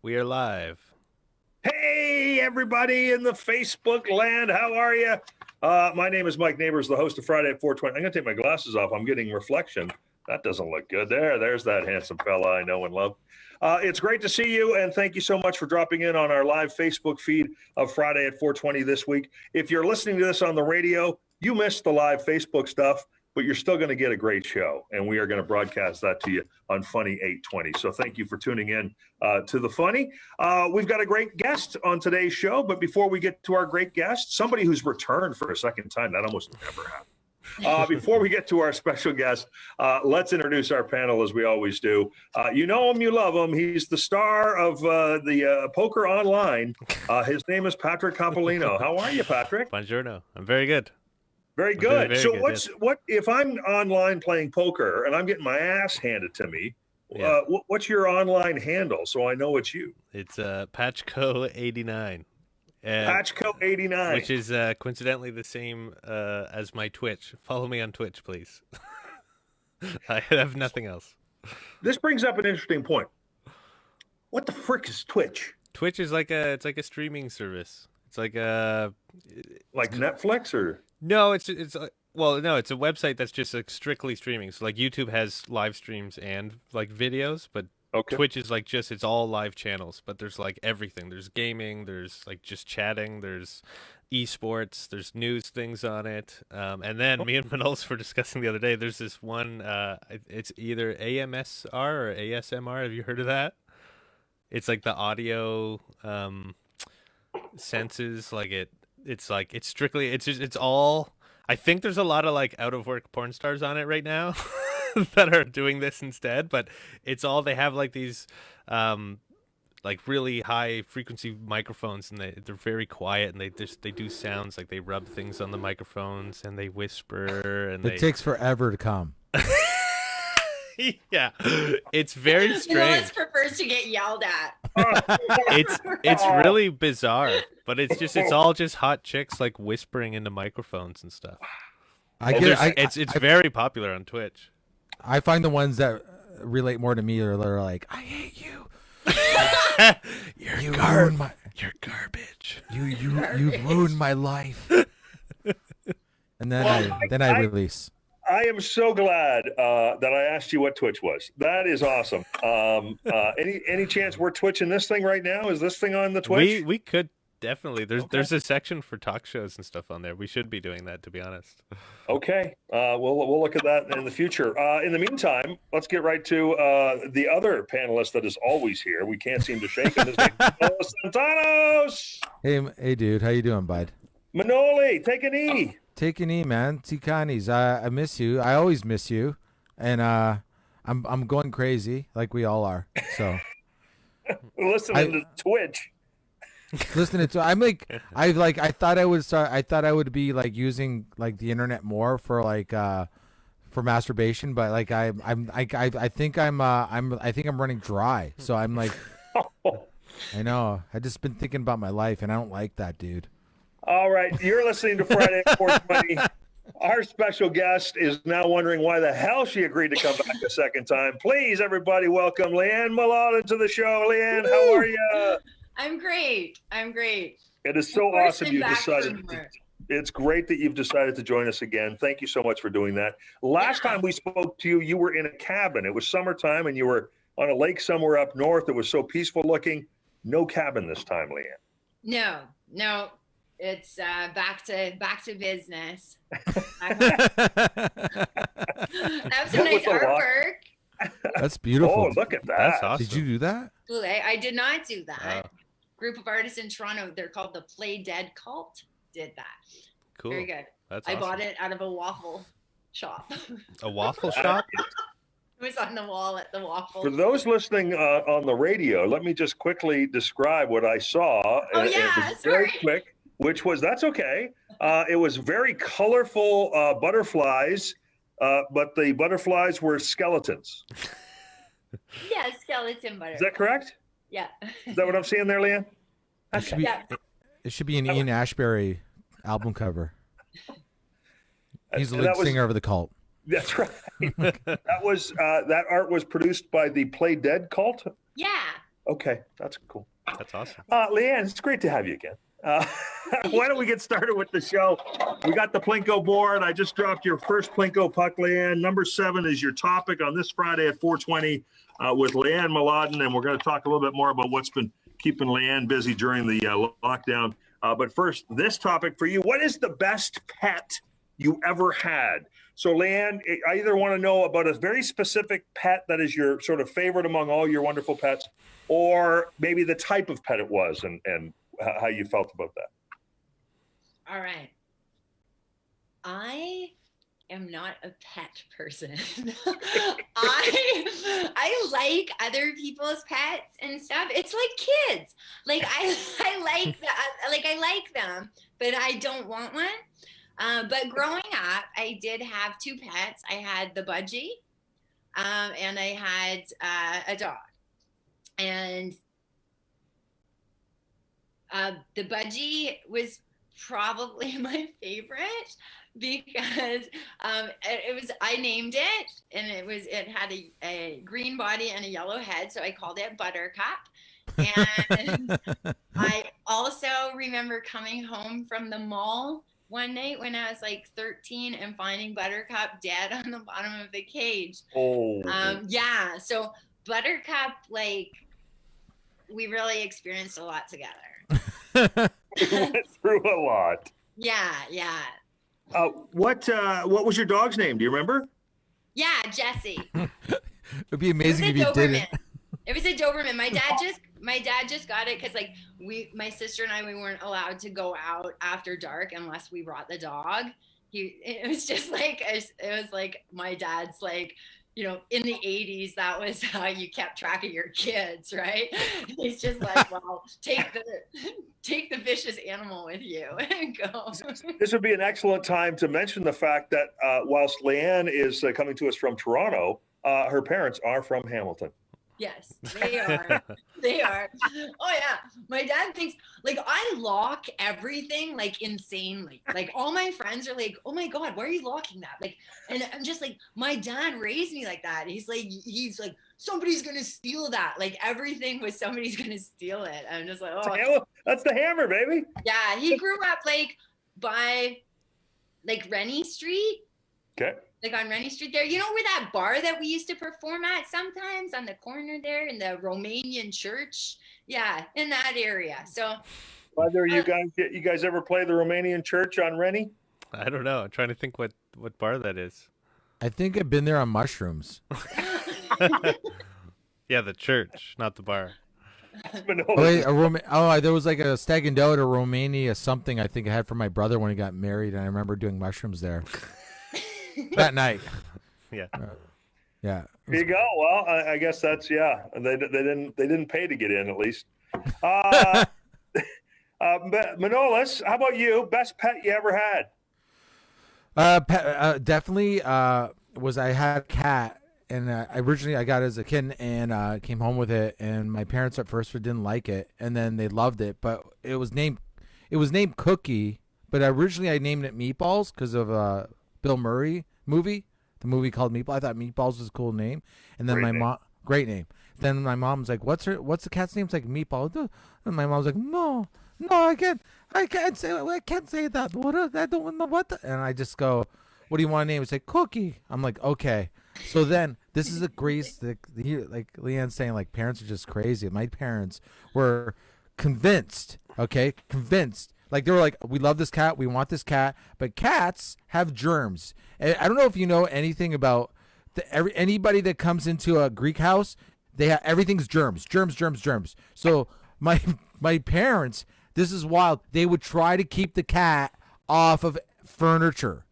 We are live. Hey, everybody in the Facebook land. How are you? My name is Mike Neighbors, the host of Friday at 420. I'm going to take my glasses off. I'm getting reflection. That doesn't look good. There's that handsome fella I know and love. It's great to see you, and thank you so much for dropping in on our live Facebook feed of Friday at 420 this week. If you're listening to this on the radio, you missed the live Facebook stuff, but you're still going to get a great show, and we are going to broadcast that to you on Funny 820. So thank you for tuning in to the Funny. We've got a great guest on today's show, but before we get to our great guest, somebody who's returned for a second time, that almost never happens. Before we get to our special guest, let's introduce our panel as we always do. You know him, you love him. He's the star of the Poker Online. His name is Patrick Coppolino. How are you, Patrick? Buongiorno. I'm very good. Very good. Very So good, what if I'm online playing poker and I'm getting my ass handed to me? Yeah. What's your online handle so I know it's you? It's Patchco89. Patchco89. Which is coincidentally the same as my Twitch. Follow me on Twitch, please. I have nothing else. This brings up an interesting point. What the frick is Twitch? Twitch is like a streaming service. It's like Netflix or? No, it's it's a website that's just like strictly streaming. So like YouTube has live streams and like videos, but Okay. Twitch is like it's all live channels, but there's like everything. There's gaming, there's like just chatting, there's esports, there's news things on it. And then me and Manolis were discussing the other day, there's this one, it's either AMSR or ASMR. Have you heard of that? It's like the audio senses, it's all, I think there's a lot of like out of work porn stars on it right now that are doing this instead, but it's all, they have like these like really high frequency microphones, and they're very quiet, and they do sounds, like they rub things on the microphones and they whisper, and it takes forever to come. Yeah, it's very strange. Manolis prefers to get yelled at. It's really bizarre, but it's all just hot chicks like whispering into microphones and stuff. It's very popular on Twitch. I find the ones that relate more to me are like, I hate you. You're garbage. You've ruined my life. And then I release. I am so glad that I asked you what Twitch was. That is awesome. Any chance we're twitching this thing right now? Is this thing on the Twitch? We could definitely. There's a section for talk shows and stuff on there. We should be doing that, to be honest. Okay. We'll look at that in the future. In the meantime, let's get right to the other panelist that is always here. We can't seem to shake him. His name is Manolo Santanos. Hey, dude, how you doing, bud? Manoli, take an E. Take an E, man. Tikanis, I miss you. I always miss you, and I'm going crazy like we all are. So listening to Twitch. Listening to, I thought I would start. I thought I would be like using like the internet more for like for masturbation, but like I think I'm running dry. So I'm like, I know. I just been thinking about my life, and I don't like that, dude. All right, you're listening to Friday at 420. Our special guest is now wondering why the hell she agreed to come back a second time. Please, everybody, welcome Lianne Mauladin to the show. Lianne, how are you? I'm great. It is so awesome you decided. It's great that you've decided to join us again. Thank you so much for doing that. Last time we spoke to you, you were in a cabin. It was summertime, and you were on a lake somewhere up north. It was so peaceful looking. No cabin this time, Lianne. No. It's back to business. I have some nice artwork. That's beautiful. Oh, look at that. That's awesome. Did you do that? I did not do that. Oh. Group of artists in Toronto, they're called the Play Dead Cult, did that. Cool. Very good. That's I awesome. bought it out of a waffle shop. A waffle shop? It was on the wall at the waffle. For those listening on the radio, let me just quickly describe what I saw. Oh, It yeah, was very sorry. quick. That's okay. It was very colorful butterflies, but the butterflies were skeletons. Yeah, skeleton butter. Is that correct? Yeah. Is that what I'm seeing there, Lianne? It should be an Ian Ashbury album cover. He's the And lead that was- singer of the Cult. That's right. That art was produced by the Play Dead Cult. Yeah. Okay, that's cool. That's awesome. Lianne, it's great to have you again. Why don't we get started with the show? We got the Plinko board. I just dropped your first Plinko puck, Lianne. Number 7 is your topic on this Friday at 4:20 with Lianne Mauladin, and we're going to talk a little bit more about what's been keeping Lianne busy during the lockdown. But first, this topic for you: what is the best pet you ever had? So, Lianne, I either want to know about a very specific pet that is your sort of favorite among all your wonderful pets, or maybe the type of pet it was and how you felt about that. All right. I am not a pet person. I like other people's pets and stuff. It's like kids. Like I like them, but I don't want one. But growing up, I did have 2 pets. I had the budgie, and I had a dog. And the budgie was probably my favorite because I named it, and it had a green body and a yellow head, so I called it Buttercup. And I also remember coming home from the mall one night when I was like 13 and finding Buttercup dead on the bottom of the cage. Oh. Yeah. So Buttercup, like, we really experienced a lot together. We went through a lot. Yeah. What was your dog's name? Do you remember? Yeah, Jesse. It'd be amazing if you didn't. It was a Doberman. My dad just got it because, like, my sister and I, we weren't allowed to go out after dark unless we brought the dog. It was like my dad's, like, you know, in the 80s, that was how you kept track of your kids, right? He's just like, well, take the vicious animal with you and go. This would be an excellent time to mention the fact that whilst Lianne is coming to us from Toronto, her parents are from Hamilton. Yes, they are. They are. Oh yeah. My dad thinks, like, I lock everything like insanely. Like, all my friends are like, oh my God, why are you locking that? Like, and I'm just like, my dad raised me like that. He's like, somebody's gonna steal that. Like, everything was somebody's gonna steal it. I'm just like, oh, that's the hammer, baby. Yeah, he grew up like by like Rennie Street. Okay. Like on Rennie Street there, you know where that bar that we used to perform at sometimes on the corner there in the Romanian church? Yeah, in that area. So whether you guys ever play the Romanian church on Rennie? I don't know. I'm trying to think what bar that is. I think I've been there on mushrooms. Yeah, the church, not the bar. There was like a stag and doe at a Romania something I think I had for my brother when he got married, and I remember doing mushrooms there. That night. Yeah. Yeah. There you go. Well, I guess that's, yeah. They didn't pay to get in, at least. Manolis, how about you? Best pet you ever had? Definitely was I had a cat, and originally I got it as a kid and came home with it, and my parents at first didn't like it, and then they loved it, but it was named Cookie, but originally I named it Meatballs because of Bill Murray movie, the movie called Meatballs. I thought Meatballs was a cool name, and then great name. Then my mom's like, "What's the cat's name?" It's like Meatball, and my mom's like, "No, I can't say that. What? I don't know what." And I just go, "What do you want to name?" It's like Cookie. I'm like, okay. So then this is a great, like Lianne's saying, like parents are just crazy. My parents were convinced. Like, they were like, we love this cat, we want this cat, but cats have germs. And I don't know if you know anything about anybody that comes into a Greek house, everything's germs. So my parents, this is wild, they would try to keep the cat off of furniture.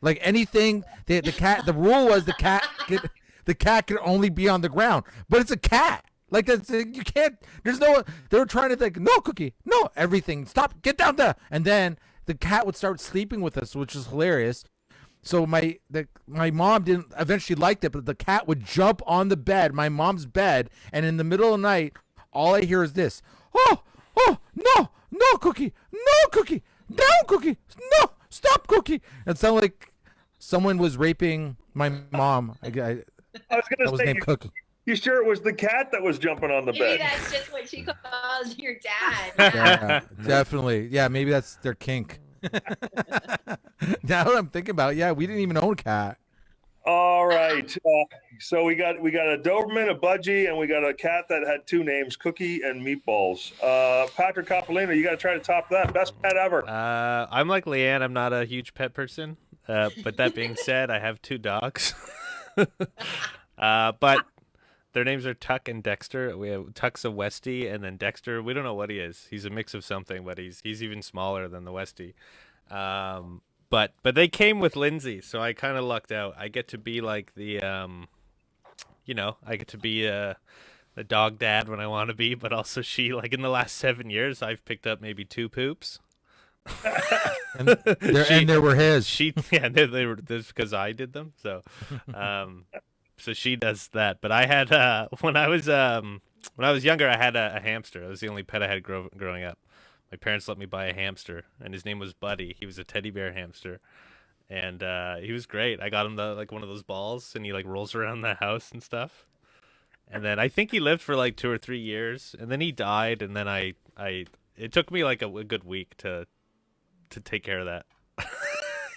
Like anything, the rule was the cat could only be on the ground, but it's a cat. Like, you can't, they were trying to think, no, Cookie, no, everything, stop, get down there. And then the cat would start sleeping with us, which is hilarious. So my mom didn't eventually like it, but the cat would jump on the bed, my mom's bed, and in the middle of the night, all I hear is this, oh, no, Cookie, down, Cookie, no, stop, Cookie. And it sounded like someone was raping my mom. I was going to say, named Cookie. You sure it was the cat that was jumping on the Maybe bed? that's just what she calls your dad. Yeah, definitely. Yeah, maybe that's their kink. Now that I'm thinking about it, yeah, we didn't even own a cat. All right. So we got a Doberman, a Budgie, and we got a cat that had two names, Cookie and Meatballs. Patrick Coppolino, you got to try to top that. Best pet ever. I'm like Lianne. I'm not a huge pet person. But that being said, I have 2 dogs. But their names are Tuck and Dexter. We have Tuck's a Westie, and then Dexter, we don't know what he is. He's a mix of something, but he's even smaller than the Westie. But they came with Lindsay, so I kind of lucked out. I get to be like the I get to be the dog dad when I want to be, but also she, like in the last 7 years, I've picked up maybe 2 poops. And they were his. They were this because I did them. So, so she does that. But I had when I was younger, I had a hamster. That was the only pet I had growing up. My parents let me buy a hamster, and his name was Buddy. He was a teddy bear hamster, and he was great. I got him one of those balls, and he like rolls around the house and stuff. And then I think he lived for like 2 or 3 years, and then he died. And then it took me like a good week to take care of that.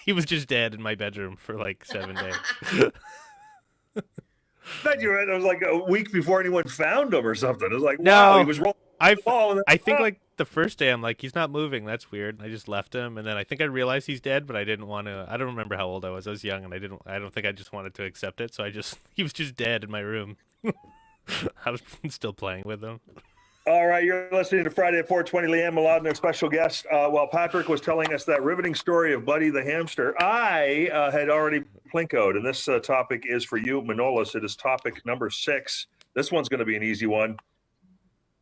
He was just dead in my bedroom for like 7 days. That it was like a week before anyone found him or something. It was like, No, wow, he was rolling the ball. And then, I think like the first day I'm like, he's not moving. That's weird. I just left him, and then I think I realized he's dead, but I didn't want to. I don't remember how old I was. I was young, and I don't think I just wanted to accept it. So he was just dead in my room. I was still playing with him. All right, you're listening to Friday at 420. Lianne Mauladin, our special guest. While Patrick was telling us that riveting story of Buddy the hamster, I had already plinkoed, and this topic is for you, Manolis. It is topic number 6. This one's going to be an easy one.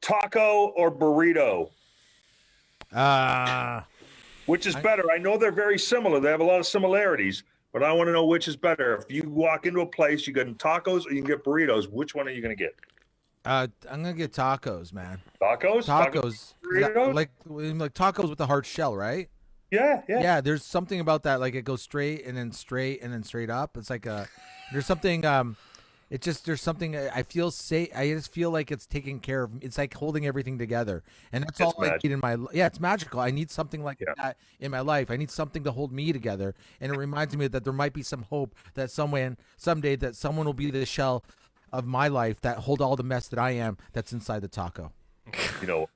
Taco or burrito? Which is better? I know they're very similar. They have a lot of similarities, but I want to know which is better. If you walk into a place, you get tacos or you can get burritos. Which one are you going to get? I'm gonna get tacos, man. Tacos? Burritos? Like tacos with the hard shell, right? Yeah. Yeah, there's something about that. Like it goes straight and then straight and then straight up. It's like there's something. There's something I feel safe. I just feel like it's taking care of. It's like holding everything together, and that's all I need in my. Yeah, it's magical. I need something like that in my life. I need something to hold me together, and it reminds me that there might be some hope that someday that someone will be the shell of my life that hold all the mess that I am that's inside the taco. You know,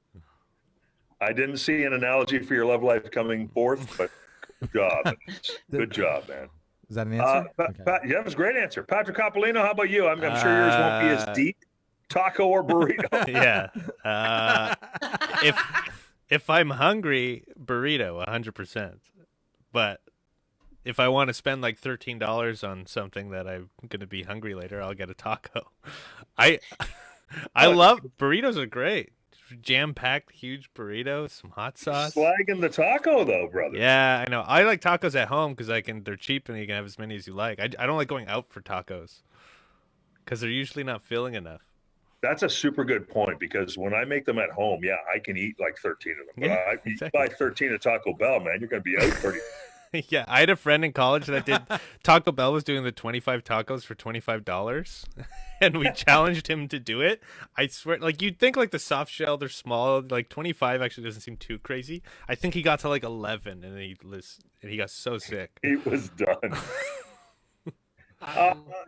I didn't see an analogy for your love life coming forth, but good job. Good job, man. Is that an answer? Yeah, that was a great answer. Patrick Coppolino, how about you? I'm sure yours won't be as deep. Taco or burrito? Yeah. If I'm hungry, burrito, 100%. But if I want to spend like $13 on something that I'm going to be hungry later, I'll get a taco. I love burritos are great. Jam-packed, huge burrito, some hot sauce. Slagging the taco though, brother. Yeah, I know. I like tacos at home because they're cheap and you can have as many as you like. I don't like going out for tacos because they're usually not filling enough. That's a super good point because when I make them at home, I can eat like 13 of them. But Yeah, you exactly. buy 13 at Taco Bell, man, you're going to be out 30. Yeah, I had a friend in college that did Taco Bell was doing the 25 tacos for $25, and we challenged him to do it. I swear, like you'd think like the soft shell, they're small, like 25 actually doesn't seem too crazy. I think he got to like 11, and he got so sick. He was done.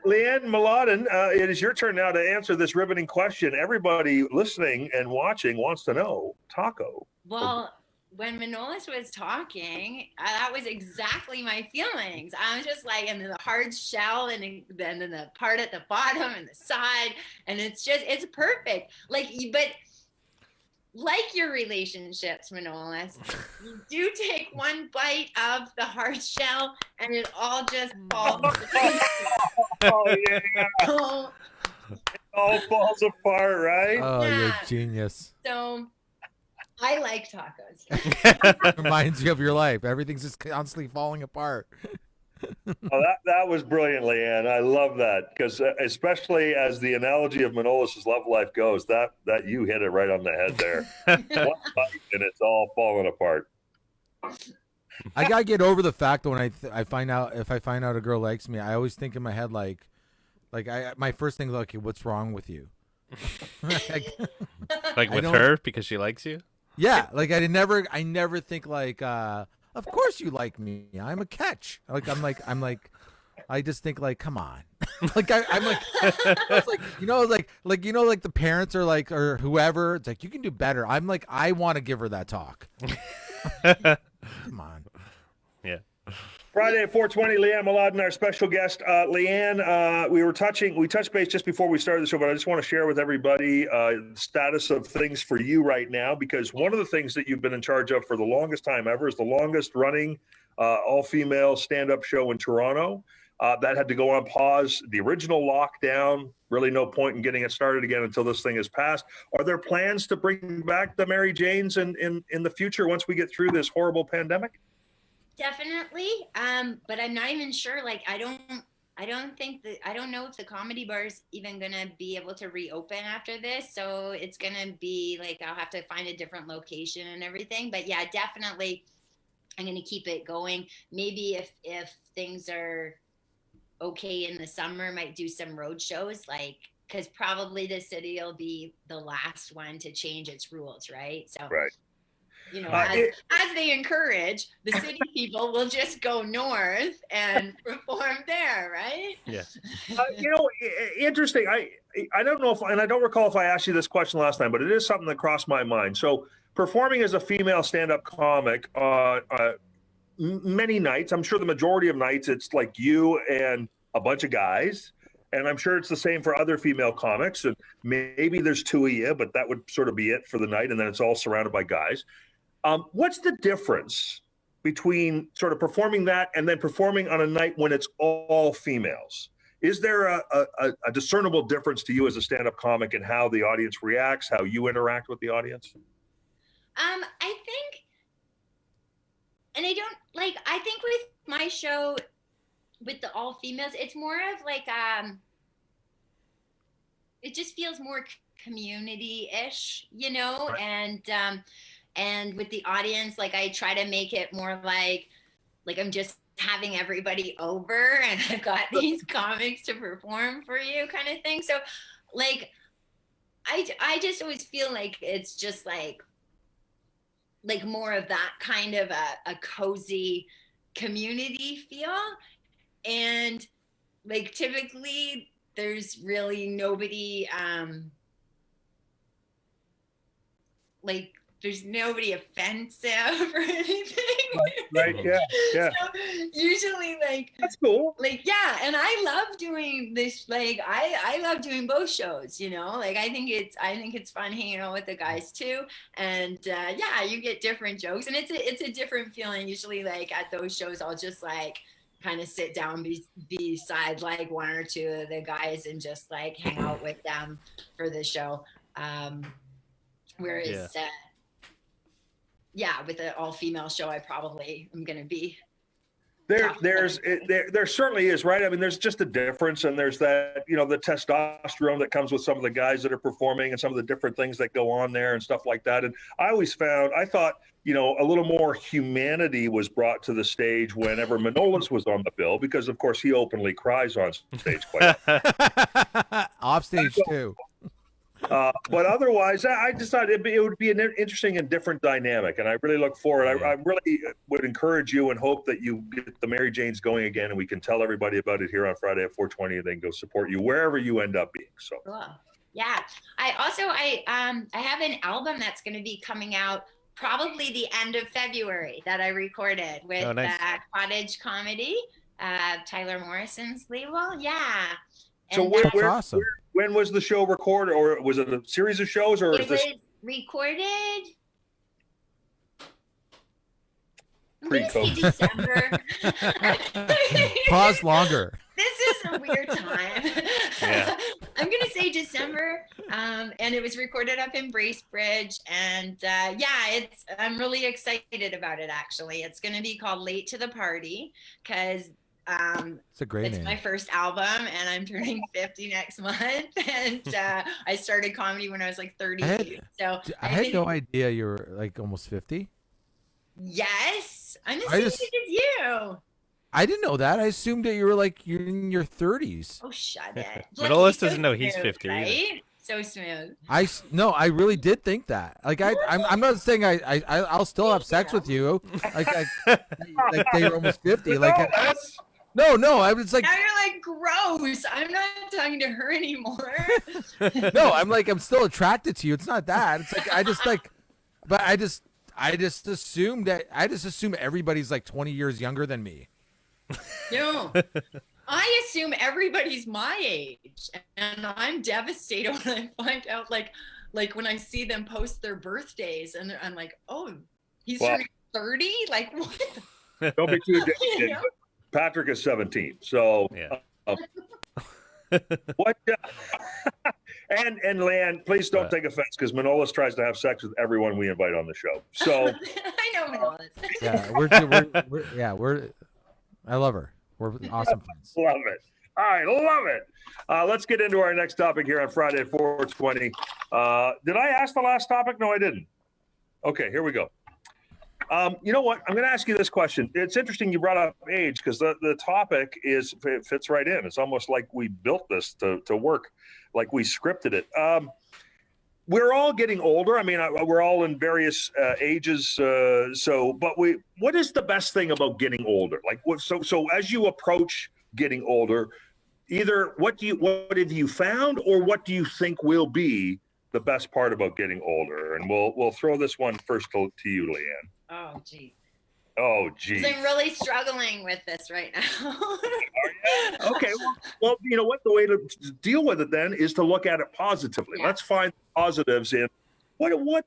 Lianne Mauladin, it is your turn now to answer this riveting question. Everybody listening and watching wants to know taco. Well, when Manolis was talking, that was exactly my feelings. I was just like, and then the hard shell, and then the part at the bottom and the side, and it's perfect. But like your relationships, Manolis, you do take one bite of the hard shell, and it all just falls. Oh yeah, So, it all falls apart, right? Oh, Yeah. you're a genius. so I like tacos. Reminds you of your life. Everything's just constantly falling apart. Oh, that was brilliant, Lianne. I love that because especially as the analogy of Manolis's love life goes, that you hit it right on the head there. One bite and it's all falling apart. I gotta get over the fact that when I find out if I find out a girl likes me, I always think in my head like Like my first thing is, okay, what's wrong with you? Like I with don't- her because she likes you? Yeah, like I never think like, of course you like me. I'm a catch. I just think like, come on. Like I'm like, it's like like the parents are like, or whoever. It's like, you can do better. I'm like, I want to give her that talk. Come on. Yeah. Friday at 4:20, Lianne Mauladin, our special guest. Lianne, we touched base just before we started the show, but I just want to share with everybody the status of things for you right now, because one of the things that you've been in charge of for the longest time ever is the longest running all-female stand-up show in Toronto. That had to go on pause. The original lockdown, really no point in getting it started again until this thing is passed. Are there plans to bring back the Mary Janes in the future once we get through this horrible pandemic? Definitely. But I'm not even sure. Like, I don't know if the comedy bar is even gonna be able to reopen after this. So it's gonna be like, I'll have to find a different location and everything. But yeah, definitely I'm gonna keep it going. Maybe if things are okay in the summer, might do some road shows, like, because probably the city will be the last one to change its rules, right? So Right. you know, as they encourage, the city people will just go north and perform there, right? Yeah. Interesting. I don't know if, and I don't recall if I asked you this question last time, but it is something that crossed my mind. So performing as a female stand-up comic, many nights, I'm sure the majority of nights, it's like you and a bunch of guys. And I'm sure it's the same for other female comics. And maybe there's two of you, but that would sort of be it for the night. And then it's all surrounded by guys. What's the difference between sort of performing that and then performing on a night when it's all females? Is there a discernible difference to you as a stand-up comic in how the audience reacts, how you interact with the audience? I think, and I think with my show, with the all females, it's more of like, it just feels more community-ish, you know? Right. And with the audience, like, I try to make it more like I'm just having everybody over and I've got these comics to perform for you, kind of thing. So like, I just always feel like it's just like more of that kind of a cozy community feel. And like, typically there's really nobody, like, there's nobody offensive or anything. Right. Yeah. So usually, like, that's cool. Like, yeah, and I love doing this. Like, I love doing both shows. You know, like, I think it's fun hanging out with the guys too. And yeah, you get different jokes, and it's a different feeling. Usually, like, at those shows, I'll just like kind of sit down beside like one or two of the guys and just like hang out with them for the show. Whereas. Yeah, with an all-female show, I probably am going to be. There certainly is, right? I mean, there's just a difference, and there's that, you know, the testosterone that comes with some of the guys that are performing, and some of the different things that go on there and stuff like that. And I thought, you know, a little more humanity was brought to the stage whenever Manolis was on the bill, because of course he openly cries on stage quite often. Off stage too. But otherwise, I decided it would be an interesting and different dynamic, and I really look forward. I really would encourage you and hope that you get the Mary Janes going again, and we can tell everybody about it here on Friday at 4:20, and they can go support you wherever you end up being. So, cool. Yeah. I have an album that's going to be coming out probably the end of February that I recorded with Cottage Comedy, Tyler Morrison's label. Yeah. So where awesome. When was the show recorded, or was it a series of shows, or it was recorded? I'm going to say December. Pause longer. This is a weird time. Yeah. I'm going to say December, and it was recorded up in Bracebridge, and yeah, I'm really excited about it, actually. It's going to be called Late to the Party, because it's a great name. My first album, and I'm turning 50 next month. And I started comedy when I was like 32. I had no idea you were like almost 50. Yes, I'm the same age as you. I didn't know that. I assumed that you're in your 30s. Oh, shut it. Manolis So doesn't know he's smooth, 50 either. right? So smooth. No, I really did think that. Like I'm not saying I'll still have sex with you. Like like you're almost 50. Like no, I was like Now you're like, gross. I'm not talking to her anymore. no, I'm still attracted to you. It's not that. It's like I just assume everybody's like 20 years younger than me. No. I assume everybody's my age, and I'm devastated when I find out, like when I see them post their birthdays, and I'm like, oh, he's turning 30? Like, what? Don't be too addicted. Patrick is 17, so Yeah. what? And Lianne, please don't take offense, because Manolis tries to have sex with everyone we invite on the show. So I know Manolis. Yeah, I love her. We're awesome friends. love it. I love it. Let's get into our next topic here on Friday at 4:20. Did I ask the last topic? No, I didn't. Okay, here we go. You know what? I'm going to ask you this question. It's interesting you brought up age, because the topic fits right in. It's almost like we built this to work, like we scripted it. We're all getting older. I mean, we're all in various ages. But what is the best thing about getting older? Like, so as you approach getting older, either what have you found, or what do you think will be the best part about getting older? And we'll throw this one first to you, Lianne. Oh, geez. Oh, geez. I'm really struggling with this right now. Okay. Well, you know what? The way to deal with it then is to look at it positively. Yeah. Let's find positives in what's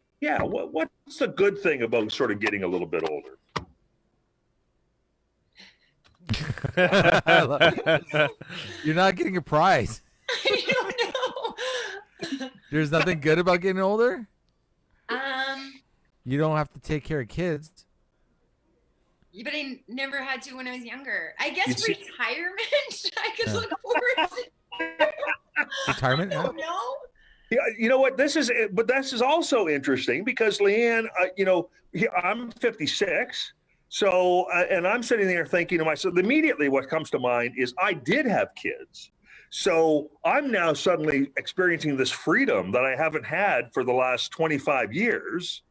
the good thing about sort of getting a little bit older? You're not getting a prize. I don't know. There's nothing good about getting older. You don't have to take care of kids. But I never had to when I was younger. I guess You see- retirement. I could look forward to. Retirement? I Yeah. don't know. Yeah, you know what? This is also interesting, because Lianne, I'm 56. So, and I'm sitting there thinking to myself, immediately what comes to mind is I did have kids. So I'm now suddenly experiencing this freedom that I haven't had for the last 25 years.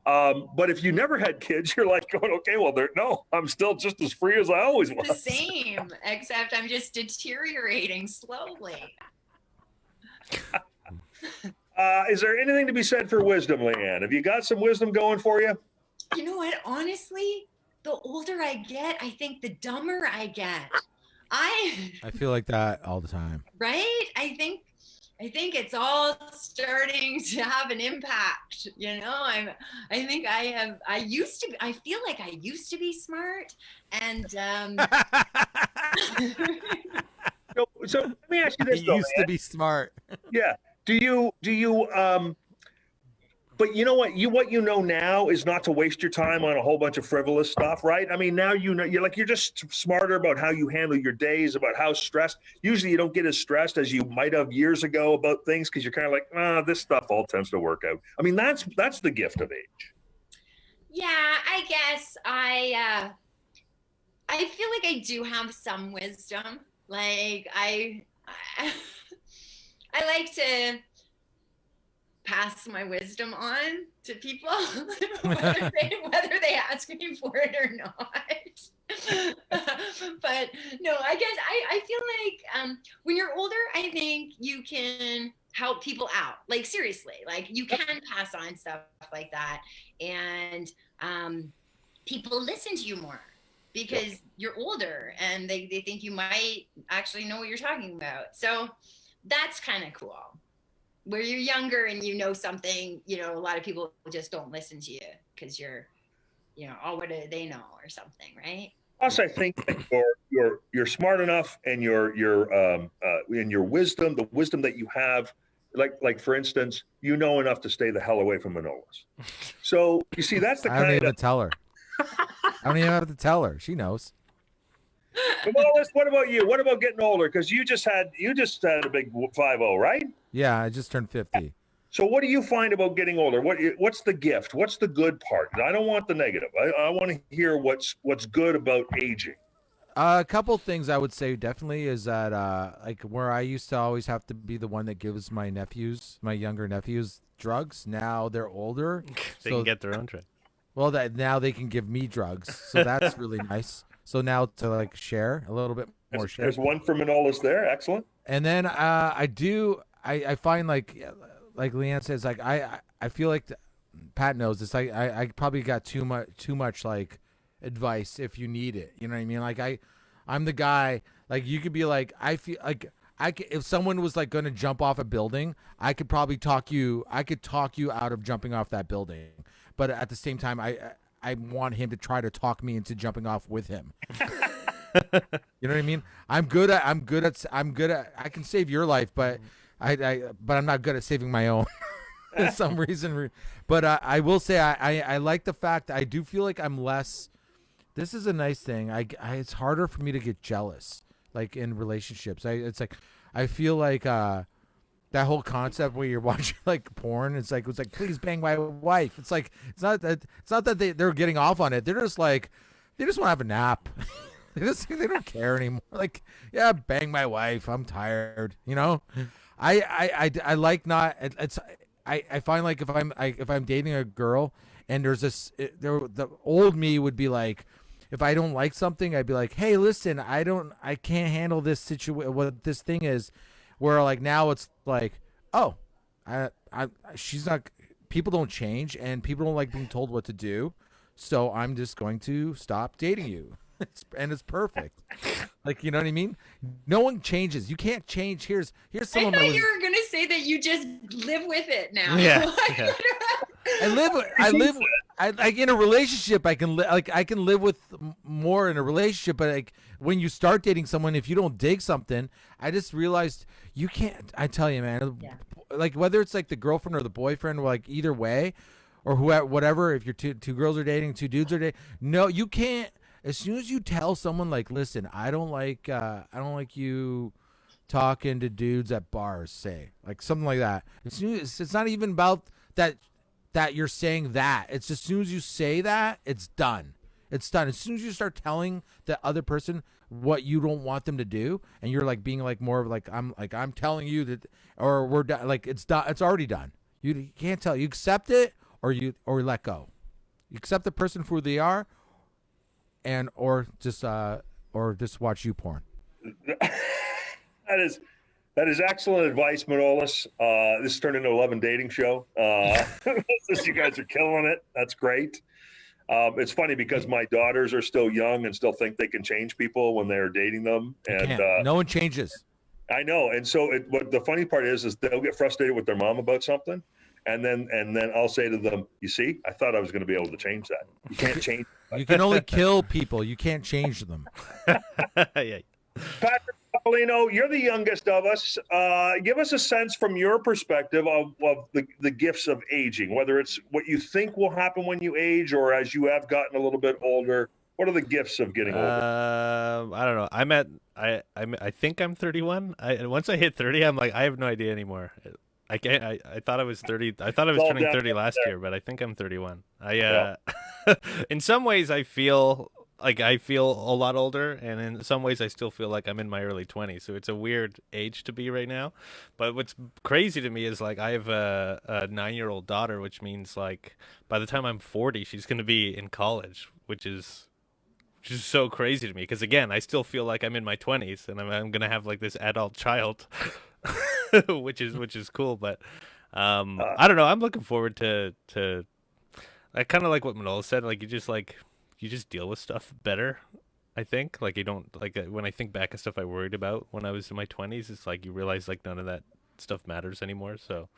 But if you never had kids, you're like going, okay, well, I'm still just as free as I always was. The same, except I'm just deteriorating slowly. Is there anything to be said for wisdom, Lianne? Have you got some wisdom going for you? You know what? Honestly, the older I get, I think the dumber I get. I feel like that all the time. Right? I think it's all starting to have an impact. You know, I feel like I used to be smart, and So let me ask you this, He though, used to be smart. Yeah. Do you but you know what you know now is not to waste your time on a whole bunch of frivolous stuff, right? I mean, now you're just smarter about how you handle your days, about how stressed. Usually you don't get as stressed as you might have years ago about things, because you're kind of like, this stuff all tends to work out. I mean, that's the gift of age. yeah, I guess I feel like I do have some wisdom. Like I like to pass my wisdom on to people, whether they ask me for it or not. But no, I guess I feel like when you're older, I think you can help people out. Like, seriously, like you can pass on stuff like that, and people listen to you more because you're older and they think you might actually know what you're talking about. So that's kind of cool. Where you're younger and you know something, a lot of people just don't listen to you because you're, oh, what do they know or something, right? Plus, I think that you're smart enough, and your wisdom, the wisdom that you have, like for instance, you know enough to stay the hell away from Manolis. So you see, that's the I don't kind even of. tell her. I don't even have to tell her. She knows. Manolis, what about you? What about getting older? Because you just had a big 50, right? Yeah, I just turned 50. So what do you find about getting older? What's the gift? What's the good part? I don't want the negative. I want to hear what's good about aging. A couple things I would say definitely is that like where I used to always have to be the one that gives my younger nephews, drugs. Now they're older, They can get their own drink. well, that now they can give me drugs, so that's really nice. So now to like share a little bit more share. There's one for Manolis there. Excellent. And then I find like Lianne says, like I feel like Pat knows this. I probably got too much like advice if you need it. You know what I mean? Like I'm the guy. Like you could be like, I feel like if someone was like going to jump off a building, I could probably talk you out of jumping off that building. But at the same time, I want him to try to talk me into jumping off with him. You know what I mean? I'm good at I can save your life, but I'm not good at saving my own for some reason. But I will say I like the fact that I do feel like I'm less. This is a nice thing. It's harder for me to get jealous, like in relationships. It's like I feel like that whole concept where you're watching like porn. It's like please bang my wife. It's like it's not that they're getting off on it. They're just like they just want to have a nap. They don't care anymore. Like, yeah, bang my wife. I'm tired. You know, I like not. I find like if I'm dating a girl and there's the old me would be like, if I don't like something, I'd be like, hey, listen, I can't handle this situation. What this thing is, where like now it's like, oh, she's not. People don't change, and people don't like being told what to do, so I'm just going to stop dating you. It's perfect. Like, you know what I mean? No one changes. You can't change. Here's someone. I thought you were gonna say that you just live with it now. Yeah. I like in a relationship. I can live with more in a relationship. But like when you start dating someone, if you don't dig something, I just realized you can't. I tell you, man. Yeah. Like whether it's like the girlfriend or the boyfriend, or like either way, or whoever, whatever. If you're two girls are dating, two dudes are dating, no, you can't. As soon as you tell someone like, listen, I don't like you talking to dudes at bars, say like something like that. As soon as, it's not even about that you're saying that. It's as soon as you say that, it's done. It's done. As soon as you start telling the other person what you don't want them to do, and you're like being like more of like I'm telling you that, or we're done. Like it's done. It's already done. You can't tell. You accept it, or let go. You accept the person for who they are. And or just watch you porn. That is excellent advice, Manolis. This turned into a love and dating show. You guys are killing it. That's great. It's funny because my daughters are still young and still think they can change people when they're dating them. And no one changes. I know. And so what the funny part is they'll get frustrated with their mom about something. And then I'll say to them, you see, I thought I was going to be able to change that. You can't change. You can only kill people. You can't change them. Yeah. Patrick Paulino, you're the youngest of us. Give us a sense from your perspective of the gifts of aging, whether it's what you think will happen when you age or as you have gotten a little bit older. What are the gifts of getting older? I don't know. I think I'm 31. Once I hit 30, I'm like, I have no idea anymore. I thought I was 30. I thought I was turning 30 last year, but I think I'm 31. In some ways I feel a lot older, and in some ways I still feel like I'm in my early 20s. So it's a weird age to be right now. But what's crazy to me is like I have a 9-year-old daughter, which means like by the time I'm 40, she's going to be in college, which is so crazy to me. Because again, I still feel like I'm in my 20s, and I'm going to have like this adult child. which is cool, but I don't know. I'm looking forward to I kind of like what Manola said. Like you just deal with stuff better. I think like you don't like when I think back of stuff I worried about when I was in my 20s. It's like you realize like none of that stuff matters anymore. So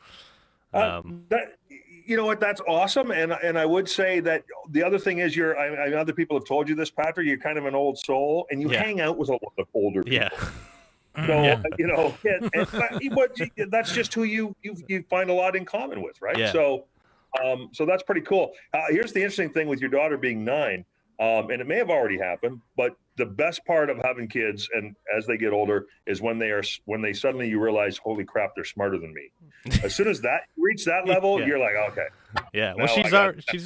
that you know what, that's awesome. And I would say that the other thing is I other people have told you this, Patrick. You're kind of an old soul, and you hang out with a lot of older people. Yeah. So you know, that's just who you find a lot in common with, right? Yeah. So that's pretty cool. Here's the interesting thing with your daughter being 9, and it may have already happened, but the best part of having kids, and as they get older, is when they suddenly you realize, holy crap, they're smarter than me. As soon as that you reach that level, you're like, okay, Yeah, well, she's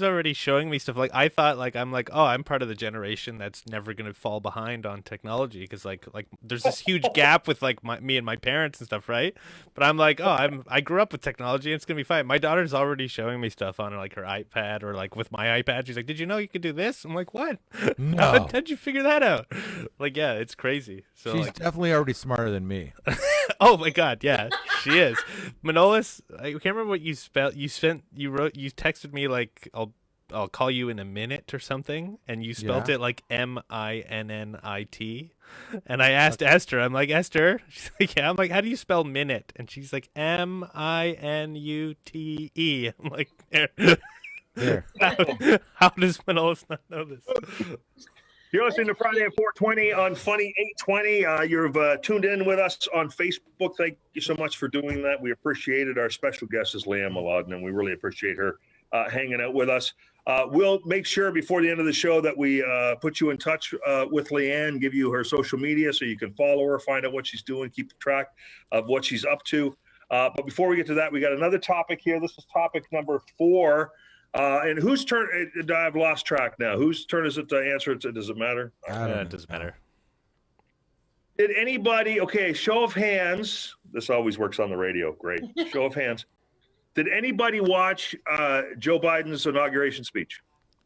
already showing me stuff. Like I thought, I'm like, oh, I'm part of the generation that's never gonna fall behind on technology because like there's this huge gap with like me and my parents and stuff, right? But I'm like, oh, I grew up with technology, and it's gonna be fine. My daughter's already showing me stuff on like her iPad or like with my iPad. She's like, did you know you could do this? I'm like, what? No. How'd you figure that out? Like, yeah, it's crazy. So She's definitely already smarter than me. Oh my god, yeah, she is. Manolis, I can't remember what you spelled. You texted me like I'll call you in a minute or something, and you spelled it like MINNIT. And I asked Esther, I'm like, Esther, she's like, yeah. I'm like, how do you spell minute? And she's like, MINUTE. I'm like, there. How does Manolis not know this? You're listening to Friday at 420 on Funny 820. You've tuned in with us on Facebook. Thank you so much for doing that. We appreciate it. Our special guest is Lianne Mauladin, and we really appreciate her hanging out with us. We'll make sure before the end of the show that we put you in touch with Lianne, give you her social media so you can follow her, find out what she's doing, keep track of what she's up to. But before we get to that, we got another topic here. This is topic number 4. And whose turn? I've lost track now. Whose turn is it to answer it? Does it matter? It doesn't matter. Did anybody? Okay, show of hands. This always works on the radio. Great. Show of hands. Did anybody watch Joe Biden's inauguration speech?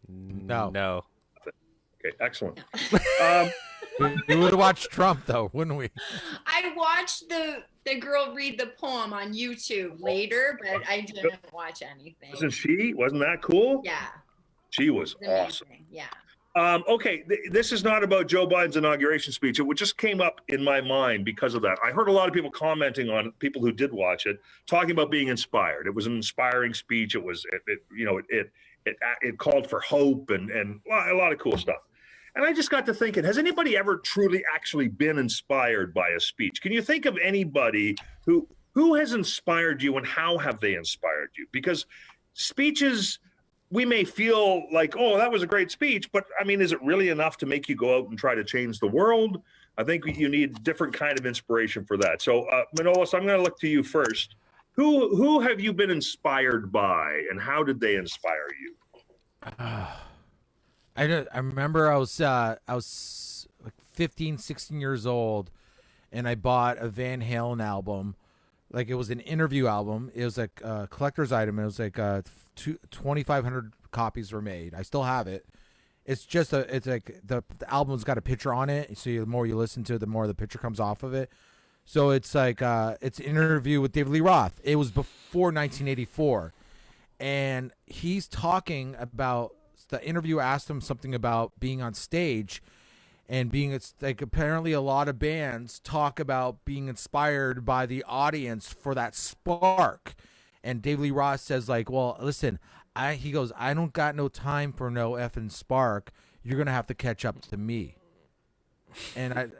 No. Okay, excellent. We would have watched Trump though, wouldn't we? I watched the girl read the poem on YouTube later, but I didn't watch anything. Wasn't that cool? Yeah. She was awesome. Yeah. Okay, this is not about Joe Biden's inauguration speech. It just came up in my mind because of that. I heard a lot of people commenting on it, people who did watch it, talking about being inspired. It was an inspiring speech. It was, it called for hope and a lot of cool stuff. And I just got to thinking, has anybody ever truly actually been inspired by a speech? Can you think of anybody who has inspired you, and how have they inspired you? Because speeches, we may feel like, oh, that was a great speech, but I mean, is it really enough to make you go out and try to change the world? I think you need different kind of inspiration for that. So, Manolis, I'm going to look to you first. Who have you been inspired by, and how did they inspire you? I remember I was like 15, 16 years old, and I bought a Van Halen album. Like, it was an interview album. It was like a collector's item. It was like 2,500 copies were made. I still have it. It's just it's like the album's got a picture on it. So the more you listen to it, the more the picture comes off of it. So it's like it's an interview with David Lee Roth. It was before 1984, and he's talking about. The interview asked him something about being on stage and it's like apparently a lot of bands talk about being inspired by the audience for that spark. And David Lee Roth says, like, well, listen, he goes, I don't got no time for no effing spark. You're going to have to catch up to me. And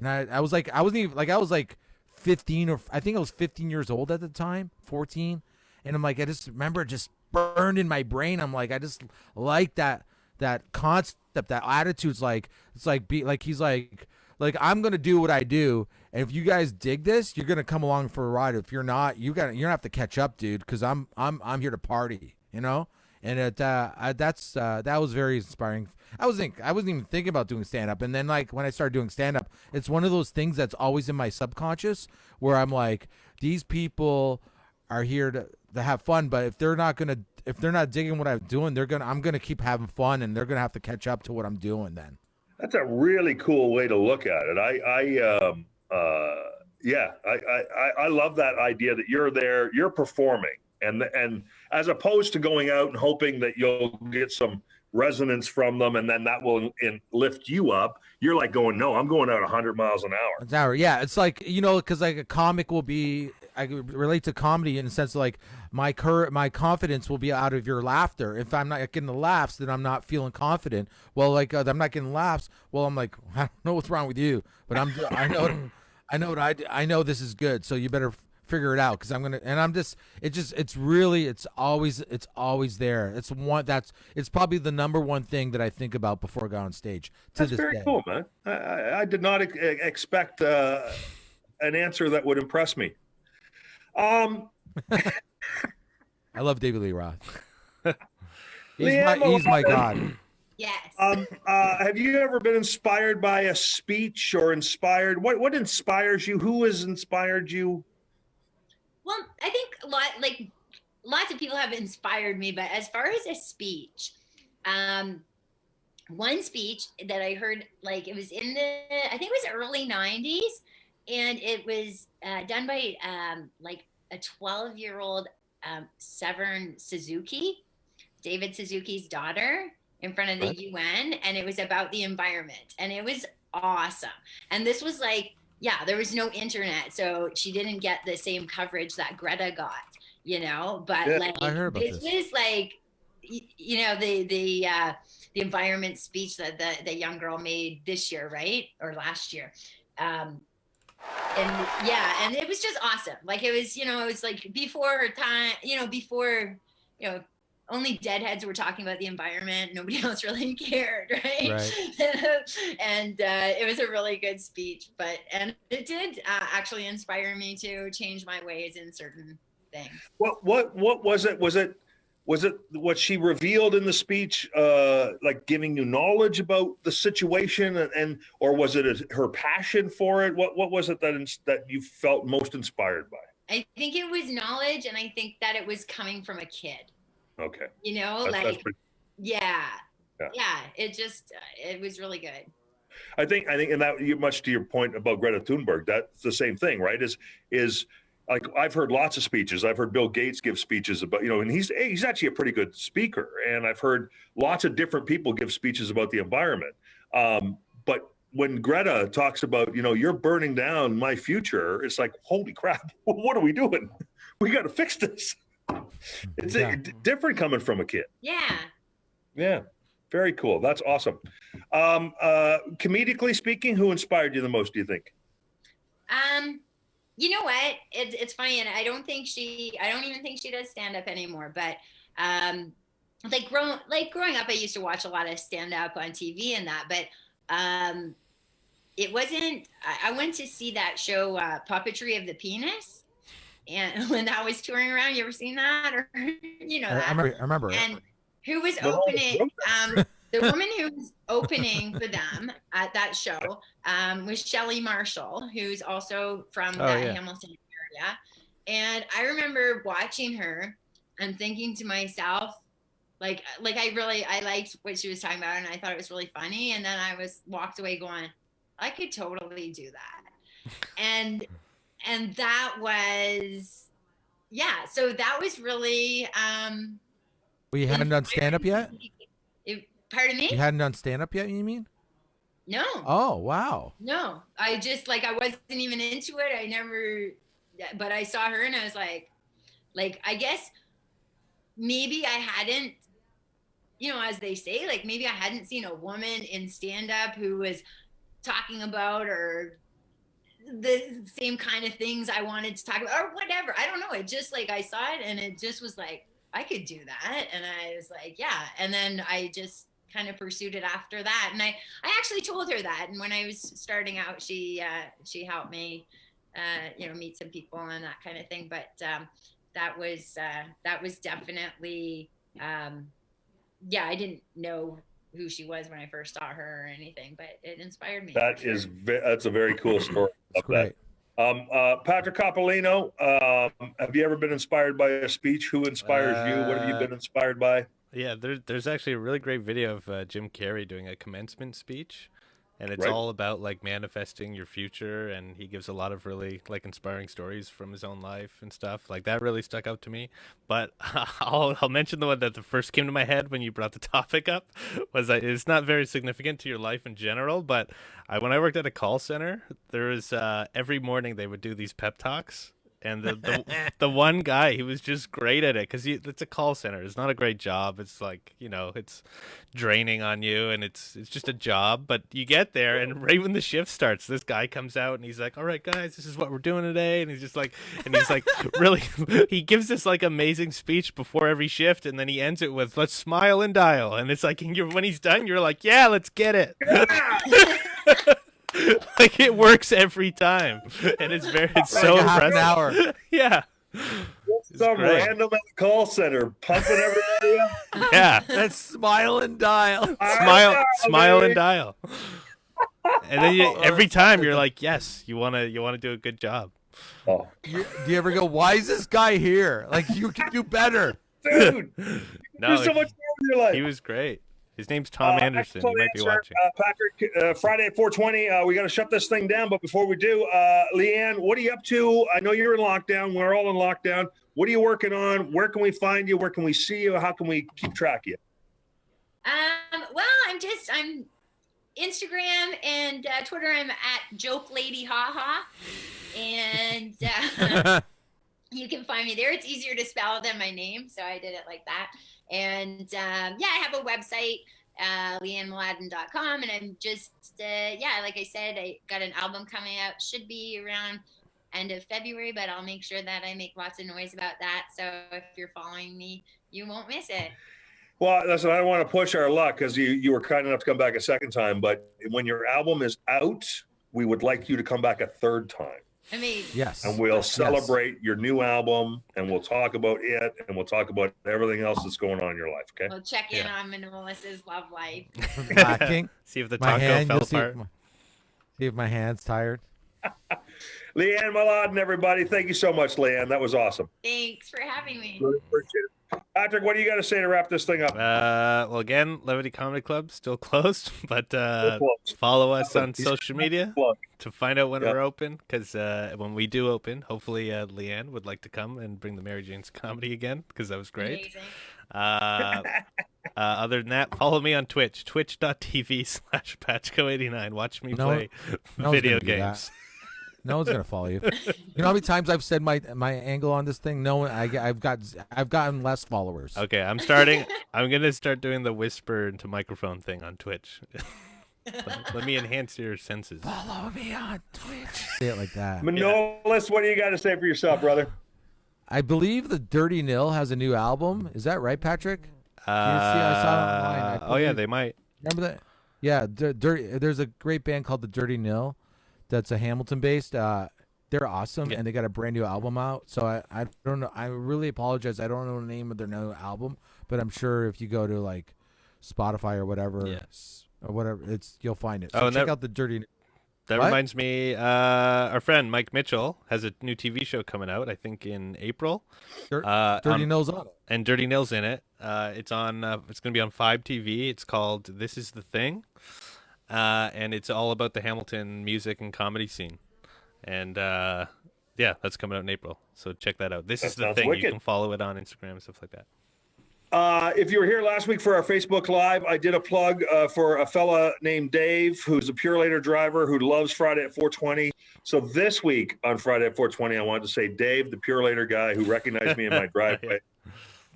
I was like, I was like 15, or I think I was 15 years old at the time, 14. And I'm like, I just remember just burned in my brain. I'm like, I just like that concept, that attitude's like, it's like he's like I'm gonna do what I do, and if you guys dig this, you're gonna come along for a ride. If you're not, you're gonna have to catch up, dude, because I'm here to party, you know. And that was very inspiring. I wasn't even thinking about doing stand up, and then like when I started doing stand up, it's one of those things that's always in my subconscious where I'm like, these people are here to have fun, but if they're not digging what I'm doing, I'm gonna keep having fun, and they're gonna have to catch up to what I'm doing then. That's a really cool way to look at it. I love that idea that you're there, you're performing, and as opposed to going out and hoping that you'll get some resonance from them, and then that will lift you up. You're like going, no, I'm going out 100 miles an hour. Yeah, it's like, you know, because like a comic will be, I relate to comedy in the sense of like my confidence will be out of your laughter. If I'm not getting the laughs, then I'm not feeling confident. Well, like I'm not getting laughs. Well, I'm like, I don't know what's wrong with you, but I know this is good. So you better figure it out, because it's always there. It's probably the number one thing that I think about before I go on stage. That's very cool, man. I did not expect an answer that would impress me. I love David Lee Roth. He's my god. Yes. Have you ever been inspired by a speech or inspired? What inspires you? Who has inspired you? Well, I think lots of people have inspired me, but as far as a speech, one speech that I heard, like it was in I think it was early 90s, and it was done by like a 12-year-old Severn Suzuki, David Suzuki's daughter, in front of the UN, and it was about the environment, and it was awesome. And this was like, yeah, there was no internet, so she didn't get the same coverage that Greta got, but like I heard about this was like, the environment speech that the young girl made this year, right? Or last year. And it was just awesome. Like it was like before her time, before, only deadheads were talking about the environment. Nobody else really cared, right? And it was a really good speech, and it did actually inspire me to change my ways in certain things. What was it? Was it what she revealed in the speech, like giving you knowledge about the situation, or was it her passion for it? What was it that you felt most inspired by? I think it was knowledge, and I think that it was coming from a kid. Okay. That's pretty... yeah. It was really good. I think, and that much to your point about Greta Thunberg, that's the same thing, right? Is like, I've heard lots of speeches. I've heard Bill Gates give speeches about, and he's actually a pretty good speaker. And I've heard lots of different people give speeches about the environment. But when Greta talks about, you're burning down my future, it's like, holy crap, what are we doing? We got to fix this. It's different coming from a kid. Yeah. Very cool. That's awesome. Comedically speaking, who inspired you the most, do you think? You know what? It's funny, and I don't even think she does stand up anymore. But growing up, I used to watch a lot of stand up on TV and that. But it wasn't. I went to see that show, Puppetry of the Penis. And when that was touring around, you ever seen that? Or that? I remember. And who was opening? The woman who was opening for them at that show was Shelley Marshall, who's also from the Hamilton area. And I remember watching her and thinking to myself, like I liked what she was talking about, and I thought it was really funny. And then I walked away going, I could totally do that. And that was, so that was really... Well, you hadn't done stand-up yet? Pardon me? You hadn't done stand-up yet, you mean? No. Oh, wow. No. I just, I wasn't even into it. But I saw her and I was like, I guess maybe I hadn't, as they say, maybe I hadn't seen a woman in stand-up who was talking about or the same kind of things I wanted to talk about or whatever. I don't know. It just I saw it and it just was like, I could do that. And I was like, yeah. And then I just kind of pursued it after that. And I actually told her that. And when I was starting out, she helped me, meet some people and that kind of thing. But that was definitely, I didn't know who she was when I first saw her or anything, but it inspired me. That's a very cool story. That's great. Patrick Coppolino, have you ever been inspired by a speech? Who inspires you? What have you been inspired by? Yeah, there's actually a really great video of Jim Carrey doing a commencement speech, and it's all about manifesting your future, and he gives a lot of really inspiring stories from his own life and stuff. That really stuck out to me. But I'll mention the one that first came to my head when you brought the topic up was that it's not very significant to your life in general, but when I worked at a call center, there was every morning they would do these pep talks. And the one guy, he was just great at it because it's a call center. It's not a great job. It's it's draining on you, and it's just a job. But you get there, and right when the shift starts, this guy comes out, and he's like, "All right, guys, this is what we're doing today." And he's just really, he gives this amazing speech before every shift, and then he ends it with, "Let's smile and dial." And it's when he's done, you're like, "Yeah, let's get it." It works every time, and it's so half impressive. an hour. Yeah. Some great. random at the call center pumping everybody up. Yeah. That's smile and dial. Smile baby. and dial. And then every time you're like, yes, you wanna do a good job. Oh, Do you ever go, why is this guy here? Like, you can do better. dude, No, do so much more in your life. he was great. His name's Tom Anderson. Excellent You might be answer, watching. Patrick, Friday at 4:20. We got to shut this thing down. But before we do, Lianne, what are you up to? I know you're in lockdown. We're all in lockdown. What are you working on? Where can we find you? Where can we see you? How can we keep track of you? Well, I'm Instagram and Twitter. I'm at Joke Lady Haha, and you can find me there. It's easier to spell than my name, so I did it like that. And I have a website, LianneMauladin.com, and I'm just like I said, I got an album coming out. Should be around end of February, but I'll make sure that I make lots of noise about that. So if you're following me, you won't miss it. Well, listen, I don't want to push our luck because you were kind enough to come back a second time. But when your album is out, we would like you to come back a third time. Amazing. Yes. And we'll celebrate your new album, and we'll talk about it, and we'll talk about everything else that's going on in your life, okay? We'll check in on Melissa's love life. Lacking. See if the My taco hand, fell you'll see apart. see if my hand's tired. Lianne Mauladin, everybody. Thank you so much, Lianne. That was awesome. Thanks for having me. Really appreciate it. Patrick, what do you got to say to wrap this thing up? Well, again, Levity Comedy Club still closed, but closed. follow us on social media Plug. to find out when Yep. we're open. Because when we do open, hopefully Lianne would like to come and bring the Mary Jane's comedy again, because that was great. Amazing. Other than that, follow me on Twitch, twitch.tv/Patchco89. Watch me play no one's video gonna do that. games. No one's gonna follow you. You know how many times I've said my angle on this thing? No one. I've gotten less followers. Okay, I'm gonna start doing the whisper into microphone thing on Twitch. Let me enhance your senses. Follow me on Twitch. Say it like that. Manolis, what do you got to say for yourself, brother? I believe the Dirty Nil has a new album. Is that right, Patrick? I saw it online. I Oh yeah, believe- they might. Remember that? Yeah, there's a great band called the Dirty Nil that's a Hamilton based. They're awesome, Yeah. and they got a brand new album out. So I don't know. I really apologize. I don't know the name of their new album, but I'm sure if you go to like Spotify or whatever, you'll find it. So Oh, and check that- out the Dirty. That What? reminds me, our friend Mike Mitchell has a new TV show coming out, I think in April. Dirty Nil's on it. And Dirty Nil's in it. It's on. It's going to be on 5 TV. It's called This Is the Thing, and it's all about the Hamilton music and comedy scene. And that's coming out in April. So check that out. This That is the sounds thing. wicked. You can follow it on Instagram and stuff like that. If you were here last week for our Facebook Live, I did a plug for a fella named Dave, who's a Pure Later driver who loves Friday at 420. So this week on Friday at 420, I wanted to say Dave, the Pure Later guy who recognized me in my driveway,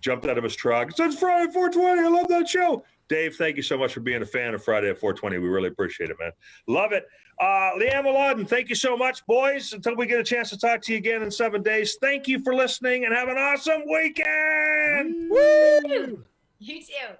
jumped out of his truck. It says Friday at 420. I love that show. Dave, thank you so much for being a fan of Friday at 420. We really appreciate it, man. Love it. Lianne Mauladin, thank you so much, boys. Until we get a chance to talk to you again in 7 days, thank you for listening and have an awesome weekend. Woo! You too.